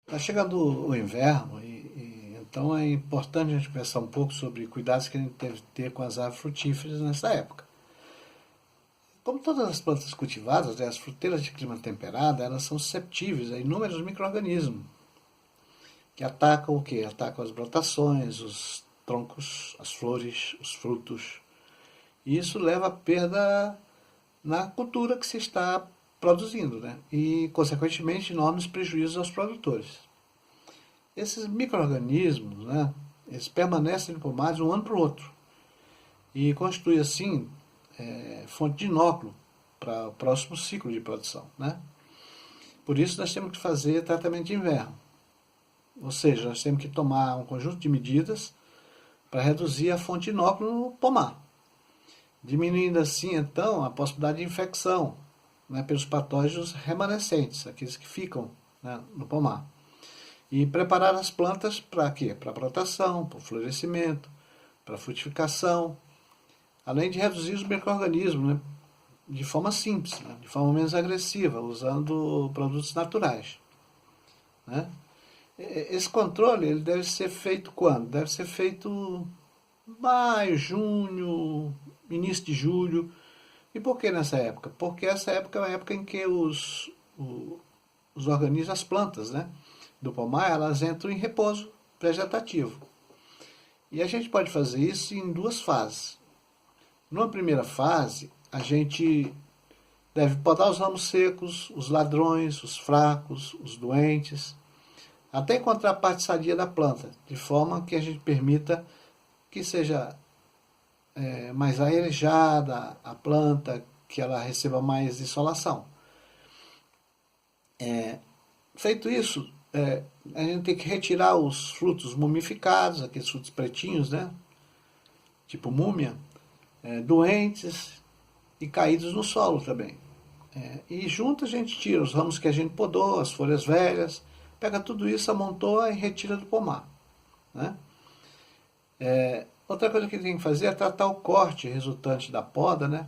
Está chegando o inverno então é importante a gente pensar um pouco sobre cuidados que a gente deve ter com as árvores frutíferas nessa época. Como todas as plantas cultivadas, né, as fruteiras de clima temperado, elas são susceptíveis a inúmeros micro-organismos que atacam o quê? Atacam as brotações, os troncos, as flores, os frutos. E isso leva a perda na cultura que se está produzindo, né? E, consequentemente, enormes prejuízos aos produtores. Esses micro-organismos, né, eles permanecem no pomar de um ano para o outro e constituem, assim, fonte de inóculo para o próximo ciclo de produção, né? Por isso, nós temos que fazer tratamento de inverno. Ou seja, nós temos que tomar um conjunto de medidas para reduzir a fonte de inóculo no pomar, diminuindo assim, então, a possibilidade de infecção, né, pelos patógenos remanescentes, aqueles que ficam, né, no pomar. E preparar as plantas para quê? Para brotação, para o florescimento, para a frutificação, além de reduzir os micro-organismos, né, de forma simples, né, de forma menos agressiva, usando produtos naturais, né? Esse controle ele deve ser feito quando? Deve ser feito maio, junho, início de julho. E por que nessa época? Porque essa época é uma época em que os organismos, as plantas, né, do pomar, elas entram em repouso vegetativo. E a gente pode fazer isso em duas fases. Numa primeira fase, a gente deve podar os ramos secos, os ladrões, os fracos, os doentes, até encontrar a parte sadia da planta, de forma que a gente permita que seja mais arejada a planta, que ela receba mais insolação. Feito isso, a gente tem que retirar os frutos mumificados, aqueles frutos pretinhos, né? Tipo múmia, doentes e caídos no solo também. E junto a gente tira os ramos que a gente podou, as folhas velhas, pega tudo isso, amontoa e retira do pomar, né? Outra coisa que tem que fazer é tratar o corte resultante da poda, né?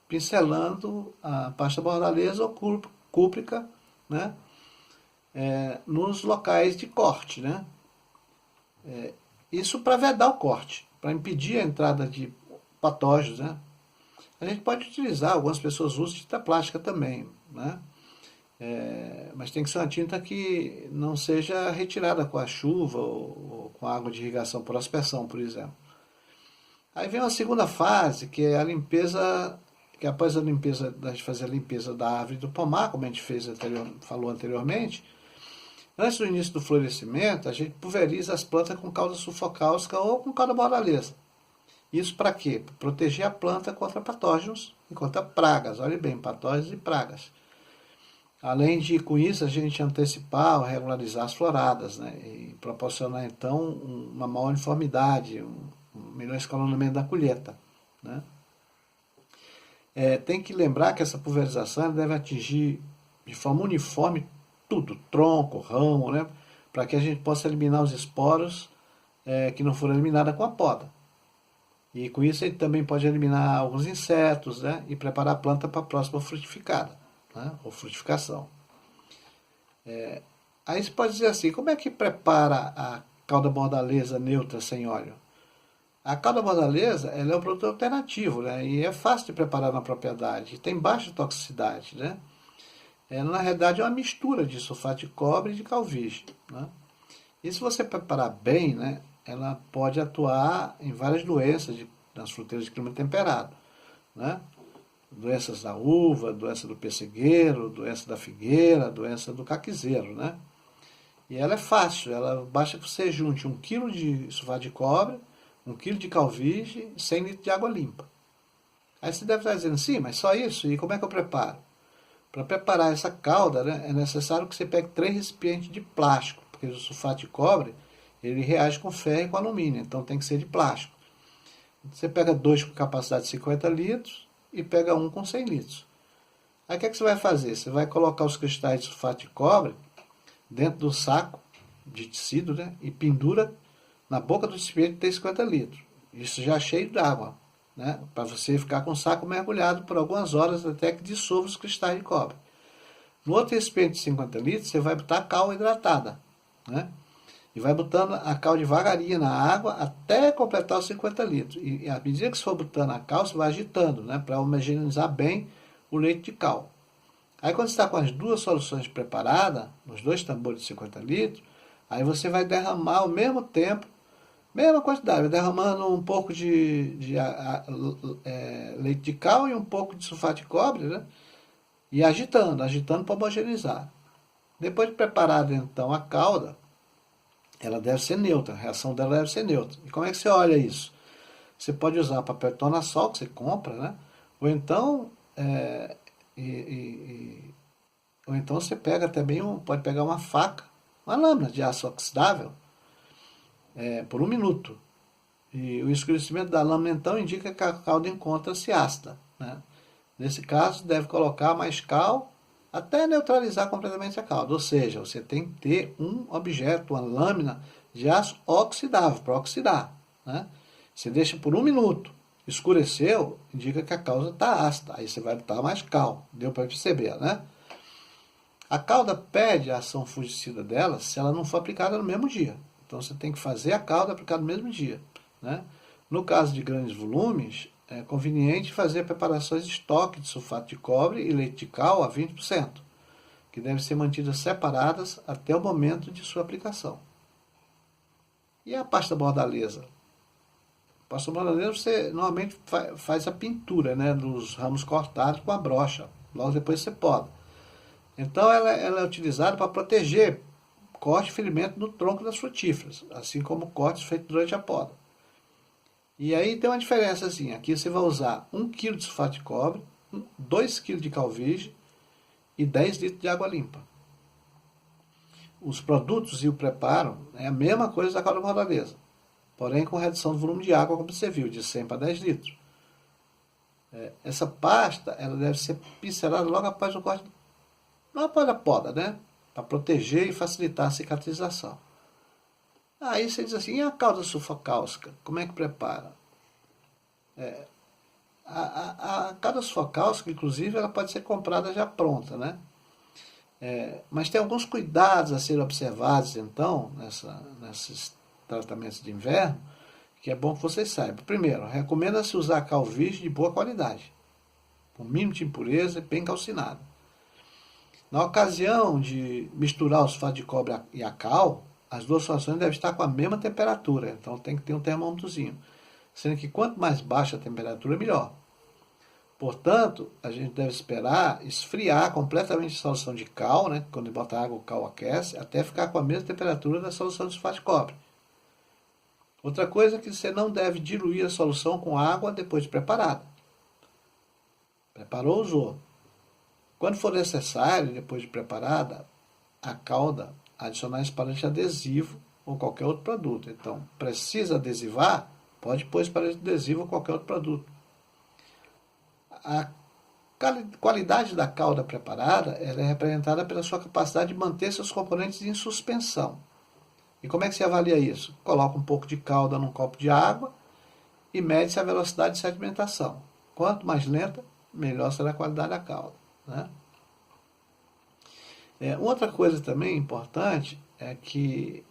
Pincelando a pasta bordaleza ou cúprica, né? Nos locais de corte, né? Isso para vedar o corte, para impedir a entrada de patógenos, né? A gente pode utilizar, algumas pessoas usam tinta plástica também, né? Mas tem que ser uma tinta que não seja retirada com a chuva ou com a água de irrigação por aspersão, por exemplo. Aí vem uma segunda fase, que é a limpeza, que após a limpeza, a gente fazer a limpeza da árvore do pomar, como a gente falou anteriormente, antes do início do florescimento, a gente pulveriza as plantas com calda sulfocáustica ou com calda borralesa. Isso para quê? Para proteger a planta contra patógenos e contra pragas. Olhe bem, patógenos e pragas. Além de, com isso, a gente antecipar ou regularizar as floradas, né? E proporcionar, então, uma maior uniformidade, um melhor escalonamento da colheita, né? Tem que lembrar que essa pulverização deve atingir de forma uniforme tudo, tronco, ramo, né? Para que a gente possa eliminar os esporos que não foram eliminados com a poda. E com isso ele também pode eliminar alguns insetos, né? E preparar a planta para a próxima frutificada, né? Ou frutificação. Aí você pode dizer assim, como é que prepara a calda bordaleza neutra sem óleo? A calda bordaleza ela é um produto alternativo, né? E é fácil de preparar na propriedade, tem baixa toxicidade, né? Na realidade é uma mistura de sulfato de cobre e de calvígeno, né? E se você preparar bem, né, ela pode atuar em várias doenças nas fruteiras de clima temperado, né? Doenças da uva, doença do pessegueiro, doença da figueira, doença do caquizeiro, né? E ela é fácil, ela basta que você junte 1 kg de sulfato de cobre, 1 kg de calvígeno e 100 litros de água limpa. Aí você deve estar dizendo, sim, mas só isso? E como é que eu preparo? Para preparar essa calda, né, é necessário que você pegue 3 recipientes de plástico, porque o sulfato de cobre ele reage com ferro e com alumínio, então tem que ser de plástico. Você pega 2 com capacidade de 50 litros e pega 1 com 100 litros. Aí o que você vai fazer? Você vai colocar os cristais de sulfato de cobre dentro do saco de tecido, né, e pendura na boca do recipiente que tem 50 litros. Isso já cheio d'água, né, para você ficar com o saco mergulhado por algumas horas até que dissolva os cristais de cobre. No outro recipiente de 50 litros, você vai botar cal hidratada. né? E vai botando a cal devagarinho na água até completar os 50 litros. E à medida que você for botando a cal, você vai agitando, né? Para homogeneizar bem o leite de cal. Aí quando você está com as duas soluções preparadas, nos dois tambores de 50 litros, aí você vai derramar ao mesmo tempo, mesma quantidade, vai derramando um pouco de leite de cal e um pouco de sulfato de cobre, né? E agitando para homogeneizar. Depois de preparada então a calda, ela deve ser neutra, a reação dela deve ser neutra. E como é que você olha isso? Você pode usar papel Tornasol que você compra, né? Ou então, ou então você pega também, pode pegar uma faca, uma lâmina de aço oxidável, por 1 minuto. E o escurecimento da lâmina então indica que a calda encontra-se ácida, né? Nesse caso, deve colocar mais cal até neutralizar completamente a calda. Ou seja, você tem que ter um objeto, uma lâmina de aço oxidável para oxidar, né? Você deixa por 1 minuto. Escureceu, indica que a calda está ácida. Aí você vai botar mais cal. Deu para perceber, né? A calda perde a ação fungicida dela se ela não for aplicada no mesmo dia. Então você tem que fazer a calda aplicada no mesmo dia, né? No caso de grandes volumes, é conveniente fazer preparações de estoque de sulfato de cobre e leite de cal a 20%, que devem ser mantidas separadas até o momento de sua aplicação. E a pasta bordaleza? A pasta bordaleza você normalmente faz a pintura, né, dos ramos cortados com a brocha. Logo depois você poda. Então ela é utilizada para proteger corte e ferimento no tronco das frutíferas, assim como cortes feitos durante a poda. E aí tem uma diferença assim, aqui você vai usar 1 kg de sulfato de cobre, 2 kg de cal virgem e 10 litros de água limpa. Os produtos e o preparo é a mesma coisa da calda bordaleza, porém com redução do volume de água, como você viu, de 100 para 10 litros. Essa pasta ela deve ser pincelada logo após o corte, não após a poda, né? Para proteger e facilitar a cicatrização. Aí você diz assim, e a calda sulfocáustica? Como é que prepara? A calda sulfocáustica, inclusive, ela pode ser comprada já pronta, né? Mas tem alguns cuidados a serem observados, então, nesses tratamentos de inverno, que é bom que vocês saibam. Primeiro, recomenda-se usar cal virgem de boa qualidade, com mínimo de impureza e bem calcinada. Na ocasião de misturar o sulfato de cobre e a cal, as duas soluções devem estar com a mesma temperatura, então tem que ter um termômetrozinho. Sendo que quanto mais baixa a temperatura, melhor. Portanto, a gente deve esperar esfriar completamente a solução de cal, né? Quando bota água, o cal aquece, até ficar com a mesma temperatura da solução de sulfato de cobre. Outra coisa é que você não deve diluir a solução com água depois de preparada. Preparou, usou. Quando for necessário, depois de preparada, a calda, adicionar espalhante adesivo ou qualquer outro produto. Então, precisa adesivar? Pode pôr espalhante adesivo ou qualquer outro produto. A qualidade da calda preparada ela é representada pela sua capacidade de manter seus componentes em suspensão. E como é que se avalia isso? Coloca um pouco de calda num copo de água e mede-se a velocidade de sedimentação. Quanto mais lenta, melhor será a qualidade da calda, né? Outra coisa também importante é que,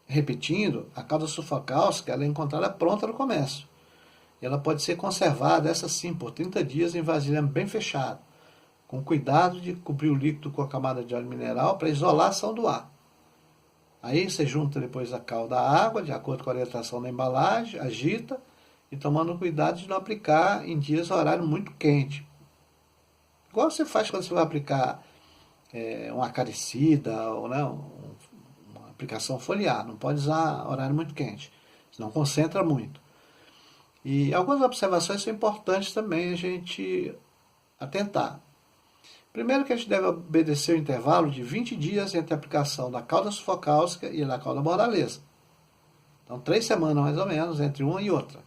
repetindo, a calda sulfocáustica ela é encontrada pronta no comércio. E ela pode ser conservada, essa sim, por 30 dias em vasilhame bem fechado, com cuidado de cobrir o líquido com a camada de óleo mineral para isolar a ação do ar. Aí você junta depois a calda à água, de acordo com a orientação da embalagem, agita e tomando cuidado de não aplicar em dias horário muito quente. Igual você faz quando você vai aplicar um acaricida ou né, uma aplicação foliar. Não pode usar horário muito quente, senão concentra muito. E algumas observações são importantes também a gente atentar. Primeiro que a gente deve obedecer o intervalo de 20 dias entre a aplicação da calda sulfocáustica e da calda bordaleza. Então, 3 semanas mais ou menos entre uma e outra.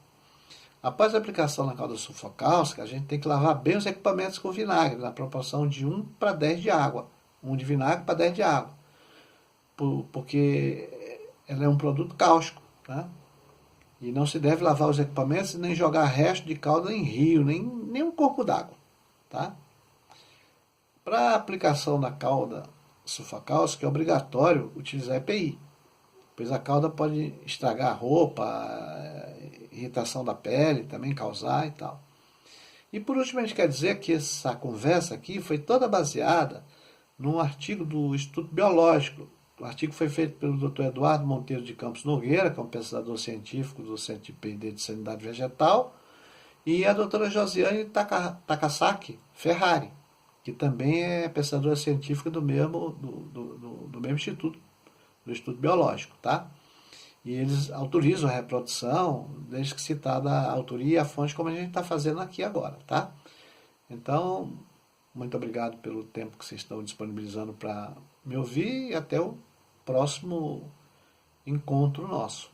Após a aplicação da calda sulfocáustica, a gente tem que lavar bem os equipamentos com vinagre, na proporção de 1 para 10 de água. 1 de vinagre para 10 de água. Porque ela é um produto cáustico, tá? E não se deve lavar os equipamentos nem jogar resto de calda em rio, nem um corpo d'água, tá? Para a aplicação da calda sulfocausto que é obrigatório utilizar EPI, pois a cauda pode estragar a roupa, irritação da pele também causar e tal. E por último, a gente quer dizer que essa conversa aqui foi toda baseada num artigo do Instituto Biológico. O artigo foi feito pelo Dr. Eduardo Monteiro de Campos Nogueira, que é um pesquisador científico do Centro de P&D de Sanidade Vegetal, e a doutora Josiane Takasaki Ferrari, que também é pesquisadora científica do mesmo instituto, do Instituto Biológico, tá? E eles autorizam a reprodução, desde que citada a autoria e a fonte, como a gente está fazendo aqui agora, tá? Então, muito obrigado pelo tempo que vocês estão disponibilizando para me ouvir e até o próximo encontro nosso.